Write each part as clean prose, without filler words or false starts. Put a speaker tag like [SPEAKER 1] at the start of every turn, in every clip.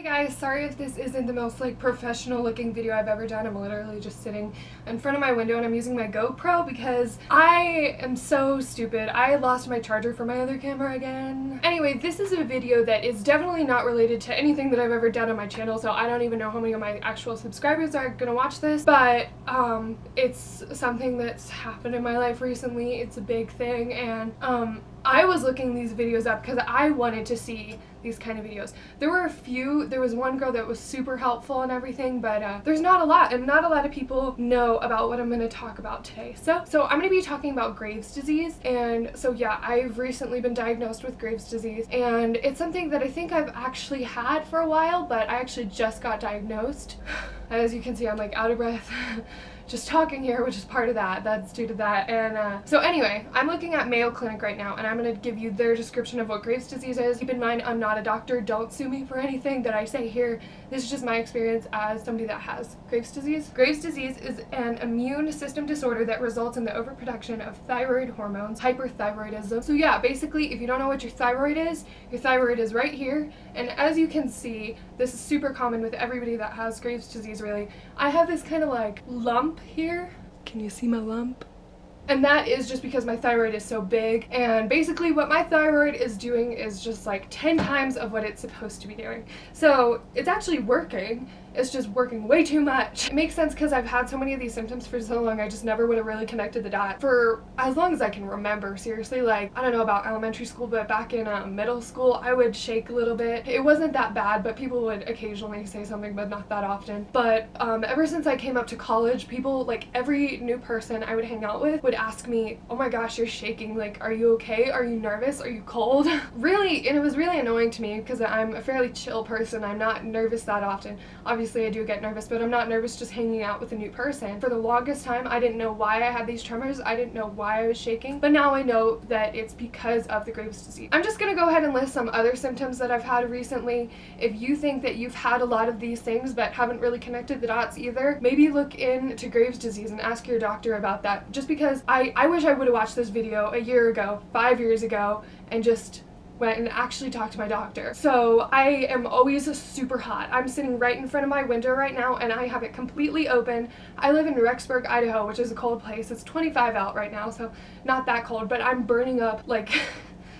[SPEAKER 1] Hey guys, sorry if this isn't the most professional looking video I've ever done. I'm literally just sitting in front of my window and I'm using my GoPro because I am so stupid. I lost my charger for my other camera again. Anyway, this is a video that is definitely not related to anything that I've ever done on my channel, so I don't even know how many of my actual subscribers are gonna watch this, but it's something that's happened in my life recently. It's a big thing, and I was looking these videos up because I wanted to see these kind of videos. There was one girl that was super helpful and everything, but there's not a lot, and not a lot of people know about what I'm going to talk about today. So I'm going to be talking about Graves' disease, and so yeah, I've recently been diagnosed with Graves' disease, and it's something that I think I've actually had for a while, but I actually just got diagnosed. As you can see, I'm like out of breath. Just talking here, which is part of that. That's due to that. And so anyway, I'm looking at Mayo Clinic right now, and I'm going to give you their description of what Graves' disease is. Keep in mind, I'm not a doctor. Don't sue me for anything that I say here. This is just my experience as somebody that has Graves' disease. Graves' disease is an immune system disorder that results in the overproduction of thyroid hormones, hyperthyroidism. So yeah, basically, if you don't know what your thyroid is right here. And as you can see, this is super common with everybody that has Graves' disease, really. I have this kind of like lump here. Can you see my lump? And that is just because my thyroid is so big, and basically what my thyroid is doing is just like 10 times of what it's supposed to be doing. So it's actually working. It's just working way too much. It makes sense because I've had so many of these symptoms for so long. I just never would have really connected the dot for as long as I can remember. Seriously, like, I don't know about elementary school, but back in middle school, I would shake a little bit. It wasn't that bad, but people would occasionally say something, but not that often. But ever since I came up to college, people, like every new person I would hang out with would ask me, oh my gosh, you're shaking. Like, are you okay? Are you nervous? Are you cold? Really, and it was really annoying to me because I'm a fairly chill person. I'm not nervous that often. Obviously, I do get nervous, but I'm not nervous just hanging out with a new person. For the longest time, I didn't know why I had these tremors. I didn't know why I was shaking, but now I know that it's because of the Graves' disease. I'm just gonna go ahead and list some other symptoms that I've had recently. If you think that you've had a lot of these things but haven't really connected the dots either, maybe look into Graves' disease and ask your doctor about that. Just because I wish I would have watched this video a year ago, 5 years ago, and just went and actually talked to my doctor. So I am always super hot. I'm sitting right in front of my window right now, and I have it completely open. I live in Rexburg, Idaho, which is a cold place. It's 25 out right now, so not that cold, but I'm burning up like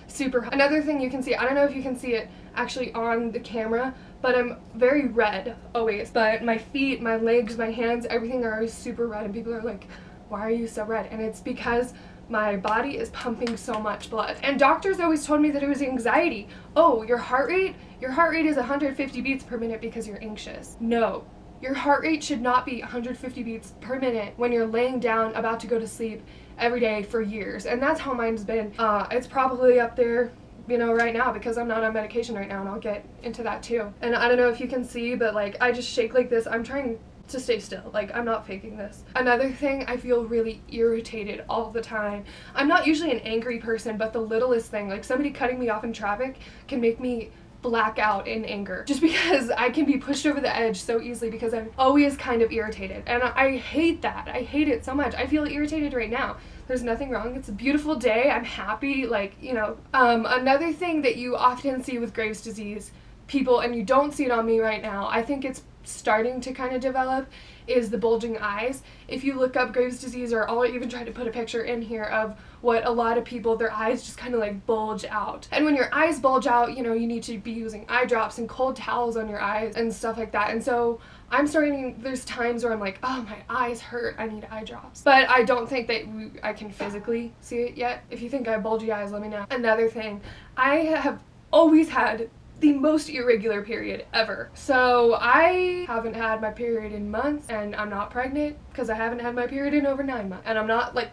[SPEAKER 1] super hot. Another thing you can see, I don't know if you can see it actually on the camera, but I'm very red always. But my feet, my legs, my hands, everything are always super red, and people are like, why are you so red? And it's because my body is pumping so much blood. And doctors always told me that it was anxiety. Oh, your heart rate is 150 beats per minute because you're anxious. No. Your heart rate should not be 150 beats per minute when you're laying down about to go to sleep every day for years. And that's how mine's been. It's probably up there, you know, right now because I'm not on medication right now, and I'll get into that too. And I don't know if you can see, but like I just shake like this. I'm trying to stay still. Like, I'm not faking this. Another thing, I feel really irritated all the time. I'm not usually an angry person, but the littlest thing, like somebody cutting me off in traffic, can make me black out in anger just because I can be pushed over the edge so easily because I'm always kind of irritated, and I hate that. I hate it so much. I feel irritated right now. There's nothing wrong. It's a beautiful day. I'm happy, like, you know. Another thing that you often see with Graves' disease people, and you don't see it on me right now, I think it's starting to kind of develop, is the bulging eyes. If you look up Graves' disease, or I'll even try to put a picture in here of what a lot of people, their eyes just kind of like bulge out. And when your eyes bulge out, you know, you need to be using eye drops and cold towels on your eyes and stuff like that. And so there's times where I'm like, oh, my eyes hurt, I need eye drops. But I don't think that I can physically see it yet. If you think I have bulgy eyes, let me know. Another thing, I have always had the most irregular period ever. So I haven't had my period in months, and I'm not pregnant because I haven't had my period in over 9 months. And I'm not like,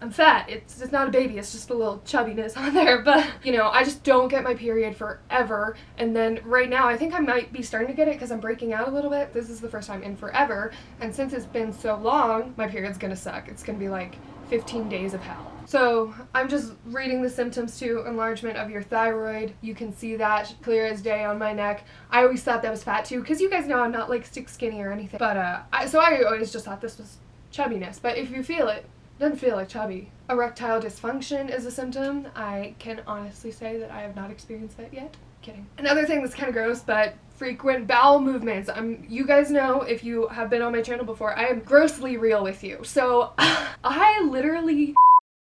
[SPEAKER 1] I'm fat. It's not a baby. It's just a little chubbiness on there. But, you know, I just don't get my period forever. And then right now, I think I might be starting to get it because I'm breaking out a little bit. This is the first time in forever. And since it's been so long, my period's gonna suck. It's gonna be like 15 days of hell. So I'm just reading the symptoms too. Enlargement of your thyroid. You can see that clear as day on my neck. I always thought that was fat too, because you guys know I'm not like stick skinny or anything. But so I always just thought this was chubbiness. But if you feel it, doesn't feel like chubby. Erectile dysfunction is a symptom. I can honestly say that I have not experienced that yet. kidding. Another thing that's kind of gross, but frequent bowel movements. You guys know, if you have been on my channel before, I am grossly real with you. So I literally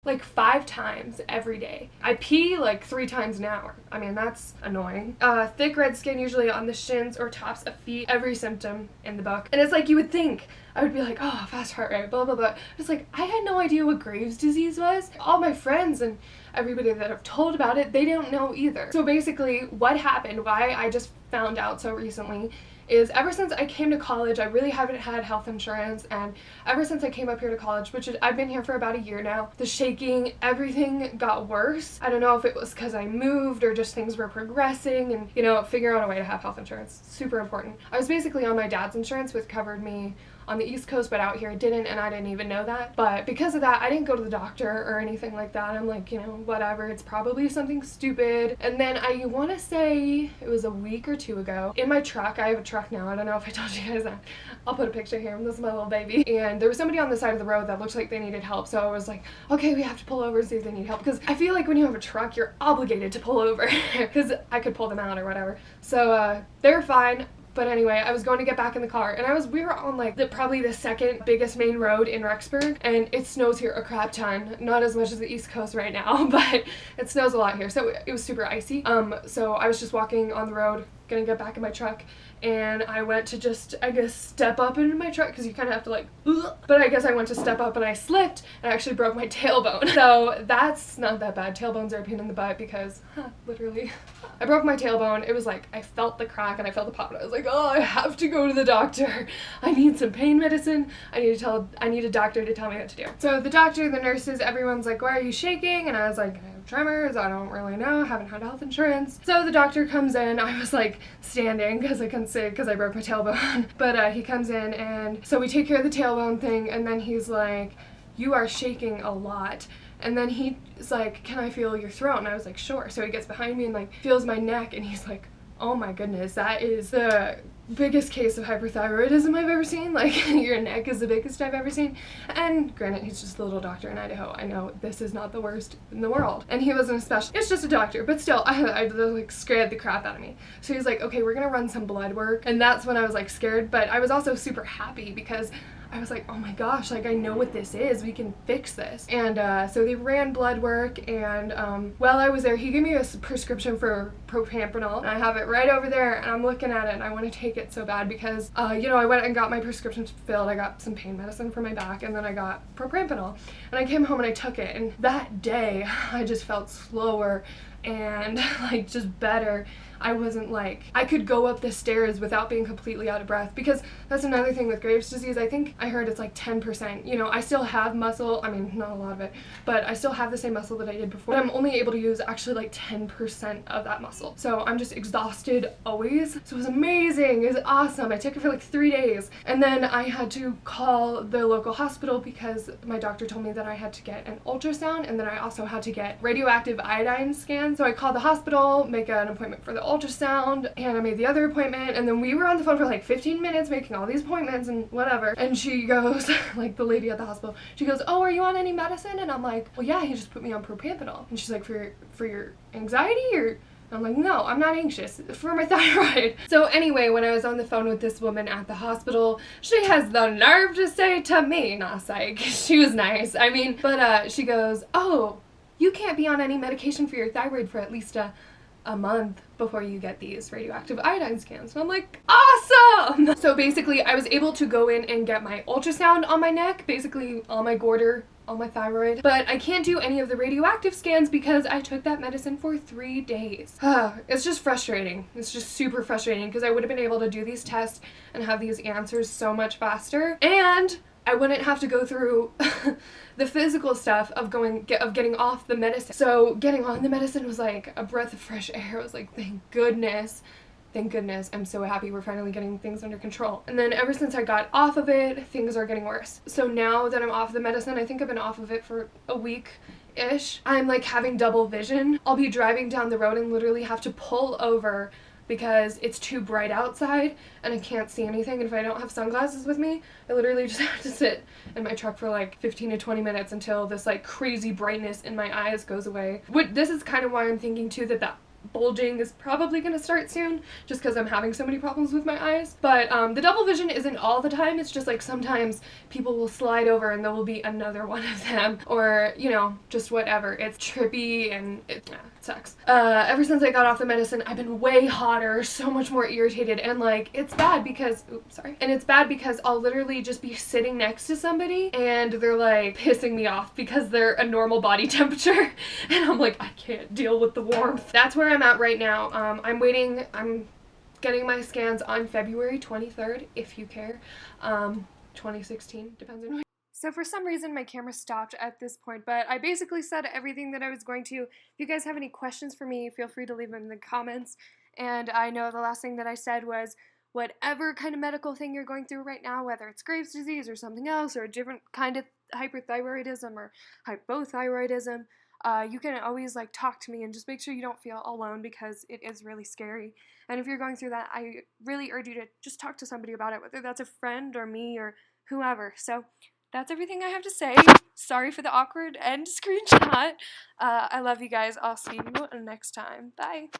[SPEAKER 1] like 5 times every day. I pee like 3 times an hour. I mean, that's annoying. Thick red skin, usually on the shins or tops of feet. Every symptom in the book. And it's like, you would think I would be like, oh, fast heart rate, blah, blah, blah. It's like, I had no idea what Graves' disease was. All my friends and everybody that I've told about it, they don't know either. So basically, what happened, why I just found out so recently, is ever since I came to college, I really haven't had health insurance, and ever since I came up here to college, which is, I've been here for about a year now, the shaking, everything got worse. I don't know if it was because I moved or just things were progressing, and, you know, figure out a way to have health insurance. Super important. I was basically on my dad's insurance, which covered me on the East Coast, but out here it didn't, and I didn't even know that. But because of that, I didn't go to the doctor or anything like that. I'm like, you know, whatever, it's probably something stupid. And then I want to say it was a week or 2 ago, in my truck, I have a truck now, I don't know if I told you guys that. I'll put a picture here, this is my little baby. And there was somebody on the side of the road that looked like they needed help, so I was like, okay, we have to pull over and see if they need help, because I feel like when you have a truck, you're obligated to pull over, because I could pull them out or whatever. So they're fine. But anyway, I was going to get back in the car, and we were on like probably the second biggest main road in Rexburg, and it snows here a crap ton. Not as much as the East Coast right now, but it snows a lot here, so it was super icy. So I was just walking on the road, gonna get back in my truck, and I went to just, I guess, step up into my truck, because you kind of have to like, ugh. But I guess I went to step up and I slipped and I actually broke my tailbone. So that's not that bad. Tailbones are a pain in the butt because, literally, I broke my tailbone. It was like, I felt the crack and I felt the pop, and I was like, oh, I have to go to the doctor. I need some pain medicine. I need a doctor to tell me what to do. So the doctor, the nurses, everyone's like, why are you shaking? And I was like, I have tremors, I don't really know, haven't had health insurance. So the doctor comes in. I was like standing because I couldn't sit because I broke my tailbone. But he comes in, and so we take care of the tailbone thing, and then he's like, you are shaking a lot. And then he's like, can I feel your throat? And I was like, sure. So he gets behind me and like feels my neck, and he's like, oh my goodness, that is the biggest case of hyperthyroidism I've ever seen. Like, your neck is the biggest I've ever seen. And granted, he's just a little doctor in Idaho. I know this is not the worst in the world. And he wasn't a specialist. It's just a doctor. But still, I like scared the crap out of me. So he's like, okay, we're gonna run some blood work. And that's when I was like scared. But I was also super happy because I was like, oh my gosh, like I know what this is, we can fix this. And so they ran blood work, and while I was there, he gave me a prescription for propanol, and I have it right over there, and I'm looking at it, and I want to take it so bad because, you know, I went and got my prescription filled. I got some pain medicine for my back, and then I got propanol, and I came home and I took it, and that day I just felt slower and like just better. I wasn't like, I could go up the stairs without being completely out of breath, because that's another thing with Graves' disease. I think I heard it's like 10%. You know, I still have muscle, I mean, not a lot of it, but I still have the same muscle that I did before. But I'm only able to use actually like 10% of that muscle. So I'm just exhausted always. So it was amazing, it was awesome. I took it for like 3 days, and then I had to call the local hospital because my doctor told me that I had to get an ultrasound, and then I also had to get radioactive iodine scans. So I called the hospital, make an appointment for the ultrasound, and I made the other appointment, and then we were on the phone for like 15 minutes making all these appointments and whatever, and she goes, like the lady at the hospital, she goes, oh, are you on any medicine? And I'm like, well, yeah, he just put me on propanol. And she's like, for your anxiety? Or I'm like, no, I'm not anxious, for my thyroid. So anyway, when I was on the phone with this woman at the hospital, she has the nerve to say to me, nah, psych, she was nice, I mean, but she goes, oh, you can't be on any medication for your thyroid for at least a month before you get these radioactive iodine scans. And I'm like, awesome! So basically, I was able to go in and get my ultrasound on my neck, basically on my goiter, on my thyroid, but I can't do any of the radioactive scans because I took that medicine for 3 days. It's just frustrating. It's just super frustrating because I would have been able to do these tests and have these answers so much faster, and I wouldn't have to go through the physical stuff of getting off the medicine. So getting on the medicine was like a breath of fresh air. I was like, thank goodness. Thank goodness. I'm so happy we're finally getting things under control. And then ever since I got off of it, things are getting worse. So now that I'm off the medicine, I think I've been off of it for a week-ish, I'm like having double vision. I'll be driving down the road and literally have to pull over because it's too bright outside and I can't see anything, and if I don't have sunglasses with me, I literally just have to sit in my truck for like 15 to 20 minutes until this like crazy brightness in my eyes goes away. This is kind of why I'm thinking too that bulging is probably going to start soon, just because I'm having so many problems with my eyes. But the double vision isn't all the time. It's just like sometimes people will slide over and there will be another one of them, or, you know, just whatever. It's trippy and it sucks. Ever since I got off the medicine, I've been way hotter, so much more irritated, and like, it's bad because, and it's bad because I'll literally just be sitting next to somebody and they're like pissing me off because they're a normal body temperature, and I'm like, I can't deal with the warmth. That's where I'm at right now. I'm getting my scans on February 23rd, if you care. 2016, depends on when. So for some reason my camera stopped at this point, but I basically said everything that I was going to. If you guys have any questions for me, feel free to leave them in the comments. And I know the last thing that I said was, whatever kind of medical thing you're going through right now, whether it's Graves' disease or something else, or a different kind of hyperthyroidism or hypothyroidism, you can always like talk to me, and just make sure you don't feel alone, because it is really scary. And if you're going through that, I really urge you to just talk to somebody about it, whether that's a friend or me or whoever. So that's everything I have to say. Sorry for the awkward end screenshot. I love you guys. I'll see you next time. Bye.